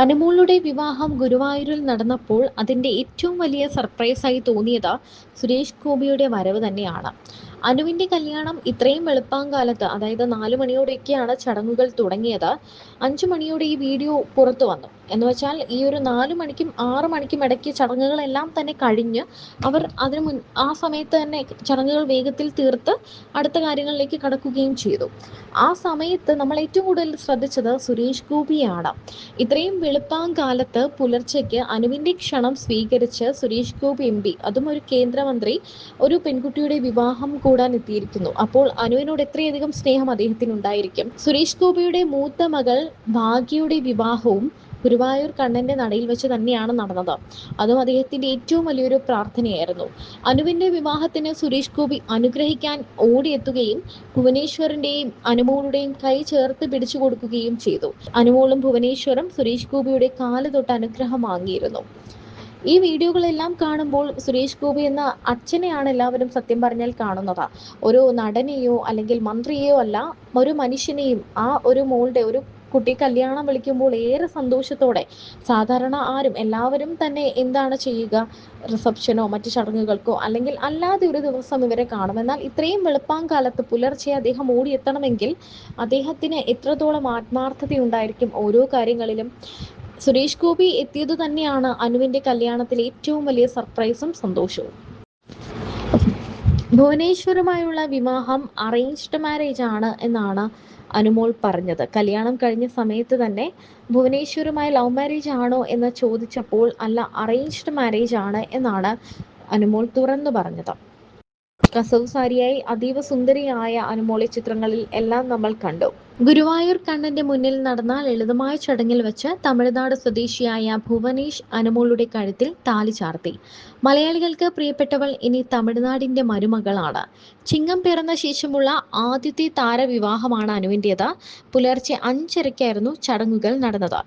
അനുമോളുടെ വിവാഹം ഗുരുവായൂരിൽ നടന്നപ്പോൾ അതിൻ്റെ ഏറ്റവും വലിയ സർപ്രൈസായി തോന്നിയത് സുരേഷ് ഗോപിയുടെ വരവ് തന്നെയാണ്. അനുവിൻ്റെ കല്യാണം ഇത്രയും വെളുപ്പാങ്കാലത്ത്, അതായത് 4 മണിയോടെയൊക്കെയാണ് ചടങ്ങുകൾ തുടങ്ങിയത്. 5 മണിയോടെ ഈ വീഡിയോ പുറത്തു വന്നു. എന്ന് വെച്ചാൽ ഈ ഒരു 4 മണിക്കും 6 മണിക്കും ഇടയ്ക്ക് ചടങ്ങുകളെല്ലാം തന്നെ കഴിഞ്ഞ് അവർ ആ സമയത്ത് തന്നെ ചടങ്ങുകൾ വേഗത്തിൽ തീർത്ത് അടുത്ത കാര്യങ്ങളിലേക്ക് കടക്കുകയും ചെയ്തു. ആ സമയത്ത് നമ്മൾ ഏറ്റവും കൂടുതൽ ശ്രദ്ധിച്ചത് സുരേഷ് ഗോപിയാണ്. ഇത്രയും വെളുപ്പാങ്കാലത്ത് പുലർച്ചയ്ക്ക് അനുവിൻ്റെ ക്ഷണം സ്വീകരിച്ച് സുരേഷ് ഗോപി MP, അതും ഒരു കേന്ദ്രമന്ത്രി, ഒരു പെൺകുട്ടിയുടെ വിവാഹം കൂടാൻ എത്തിയിരിക്കുന്നു. അപ്പോൾ അനുവിനോട് എത്രയധികം സ്നേഹം അദ്ദേഹത്തിനുണ്ടായിരിക്കും. സുരേഷ് ഗോപിയുടെ മൂത്ത മകൾ ഭാഗ്യയുടെ വിവാഹവും ഗുരുവായൂർ കണ്ണന്റെ നടയിൽ വെച്ച് തന്നെയാണ് നടന്നത്. അതും അദ്ദേഹത്തിന്റെ ഏറ്റവും വലിയൊരു പ്രാർത്ഥനയായിരുന്നു. അനുവിന്റെ വിവാഹത്തിന് സുരേഷ് ഗോപി അനുഗ്രഹിക്കാൻ ഓടിയെത്തുകയും ഭുവനേശ്വറിന്റെയും അനുമോളുടെയും കൈ ചേർത്ത് പിടിച്ചു കൊടുക്കുകയും ചെയ്തു. അനുമോളും ഭുവനേശ്വറും സുരേഷ് ഗോപിയുടെ കാല് തൊട്ട് അനുഗ്രഹം വാങ്ങിയിരുന്നു. ഈ വീഡിയോകളെല്ലാം കാണുമ്പോൾ സുരേഷ് ഗോപി എന്ന അച്ഛനെയാണ് എല്ലാവരും സത്യം പറഞ്ഞാൽ കാണുന്നത്. ഒരു നടനെയോ അല്ലെങ്കിൽ മന്ത്രിയെയോ അല്ല, ഒരു മനുഷ്യനെയും. ആ ഒരു മോളുടെ ഒരു കുട്ടി കല്യാണം വിളിക്കുമ്പോൾ ഏറെ സന്തോഷത്തോടെ, സാധാരണ എല്ലാവരും തന്നെ എന്താണ് ചെയ്യുക, റിസപ്ഷനോ മറ്റു ചടങ്ങുകൾക്കോ അല്ലെങ്കിൽ അല്ലാതെ ഒരു ദിവസം ഇവരെ കാണും. എന്നാൽ ഇത്രയും വെളുപ്പാങ്കാലത്ത് പുലർച്ചെ അദ്ദേഹം ഓടിയെത്തണമെങ്കിൽ അദ്ദേഹത്തിന് എത്രത്തോളം ആത്മാർത്ഥതയുണ്ടായിരിക്കും ഓരോ കാര്യങ്ങളിലും. സുരേഷ് ഗോപി എത്തിയത് തന്നെയാണ് അനുവിന്റെ കല്യാണത്തിലെ ഏറ്റവും വലിയ സർപ്രൈസും സന്തോഷവും. ഭുവനേശ്വറുമായുള്ള വിവാഹം അറേഞ്ച്ഡ് മാരേജ് ആണ് എന്നാണ് അനുമോൾ പറഞ്ഞത്. കല്യാണം കഴിഞ്ഞ സമയത്ത് തന്നെ ഭുവനേശ്വറുമായി ലവ് മാരേജ് ആണോ എന്ന് ചോദിച്ചപ്പോൾ അല്ല, അറേഞ്ച്ഡ് മാരേജ് ആണ് എന്നാണ് അനുമോൾ തുറന്നു പറഞ്ഞത്. കസവ് സാരിയായി അതീവ സുന്ദരിയായ അനുമോളെ ചിത്രങ്ങളിൽ എല്ലാം നമ്മൾ കണ്ടു. ഗുരുവായൂർ കണ്ണന്റെ മുന്നിൽ നടന്ന ലളിതമായ ചടങ്ങിൽ വെച്ച് തമിഴ്നാട് സ്വദേശിയായ ഭുവനേഷ് അനുമോളുടെ കഴുത്തിൽ താലി ചാർത്തി. മലയാളികൾക്ക് പ്രിയപ്പെട്ടവൾ ഇനി തമിഴ്നാടിന്റെ മരുമകളാണ്. ചിങ്ങം പിറന്ന ശേഷമുള്ള ആദ്യത്തെ താരവിവാഹമാണ് അനുവിൻ്റേത്. പുലർച്ചെ 5:30-ക്കായിരുന്നു ചടങ്ങുകൾ നടന്നത്.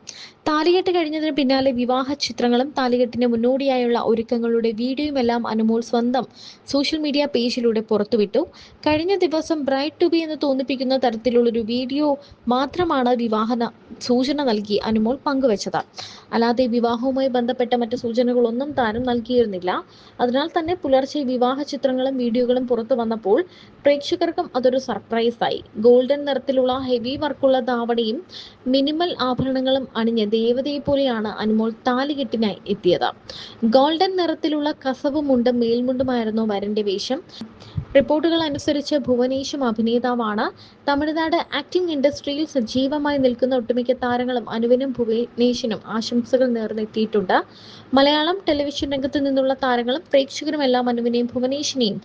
താലികെട്ട് കഴിഞ്ഞതിന് പിന്നാലെ വിവാഹ ചിത്രങ്ങളും താലികെട്ടിന് മുന്നോടിയായുള്ള ഒരുക്കങ്ങളുടെ വീഡിയോയുമെല്ലാം അനുമോൾ സ്വന്തം സോഷ്യൽ മീഡിയ പേജിലൂടെ പുറത്തുവിട്ടു. കഴിഞ്ഞ ദിവസം ബ്രൈഡ് ടു ബി എന്ന് തോന്നിപ്പിക്കുന്ന തരത്തിലുള്ളൊരു വീഡിയോ മാത്രമാണ് വിവാഹ സൂചന നൽകി അനുമോൾ പങ്കുവച്ചത്. അല്ലാതെ വിവാഹവുമായി ബന്ധപ്പെട്ട മറ്റു സൂചനകളൊന്നും താരം നൽകിയിരുന്നില്ല. അതിനാൽ തന്നെ പുലർച്ചെ വിവാഹ ചിത്രങ്ങളും വീഡിയോകളും പുറത്തു വന്നപ്പോൾ പ്രേക്ഷകർക്കും അതൊരു സർപ്രൈസായി. ഗോൾഡൻ നിറത്തിലുള്ള ഹെവി വർക്കുള്ള ധാവണിയും മിനിമൽ ആഭരണങ്ങളും അണിഞ്ഞ് ദേവതയെ പോലെയാണ് അനുമോൾ താലികെട്ടിനായി എത്തിയത്. ഗോൾഡൻ നിറത്തിലുള്ള കസവ് മുണ്ടും മേൽമുണ്ടുമായിരുന്നു വരന്റെ വേഷം. റിപ്പോർട്ടുകൾ അനുസരിച്ച് ഭുവനേഷും അഭിനേതാവാണ്. തമിഴ്നാട് ആക്ടിംഗ് ഇൻഡസ്ട്രിയിൽ സജീവമായി നിൽക്കുന്ന ഒട്ടുമിക്ക താരങ്ങളും അനുവിനും ഭുവനേഷിനും ആശംസകൾ നേർന്നെത്തിയിട്ടുണ്ട്. മലയാളം ടെലിവിഷൻ രംഗത്ത് നിന്നുള്ള താരങ്ങളും പ്രേക്ഷകരുമെല്ലാം അനുവിനെയും ഭുവനേഷിനെയും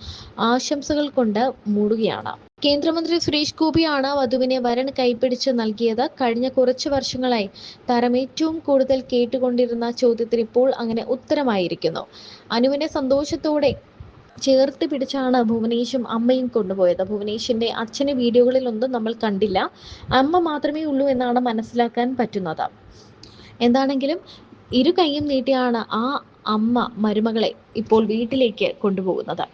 ആശംസകൾ കൊണ്ട് മൂടുകയാണ്. കേന്ദ്രമന്ത്രി സുരേഷ് ഗോപിയാണ് വധുവിനെ വരൻ കൈപ്പിടിച്ച് നൽകിയത്. കഴിഞ്ഞ കുറച്ച് വർഷങ്ങളായി താരം ഏറ്റവും കൂടുതൽ കേട്ടുകൊണ്ടിരുന്ന ചോദ്യത്തിന് ഇപ്പോൾ അങ്ങനെ ഉത്തരമായിരിക്കുന്നു. അനുവിനെ സന്തോഷത്തോടെ ചേർത്ത് പിടിച്ചാണ് ഭുവനേഷും അമ്മയും കൊണ്ടുപോയത്. ഭുവനേഷിന്റെ അച്ഛനെ വീഡിയോകളിലൊന്നും നമ്മൾ കണ്ടില്ല. അമ്മ മാത്രമേ ഉള്ളൂ എന്നാണ് മനസ്സിലാക്കാൻ പറ്റുന്നത്. എന്താണെങ്കിലും ഇരു കൈയും നീട്ടിയാണ് ആ അമ്മ മരുമകളെ ഇപ്പോൾ വീട്ടിലേക്ക് കൊണ്ടുപോകുന്നത്.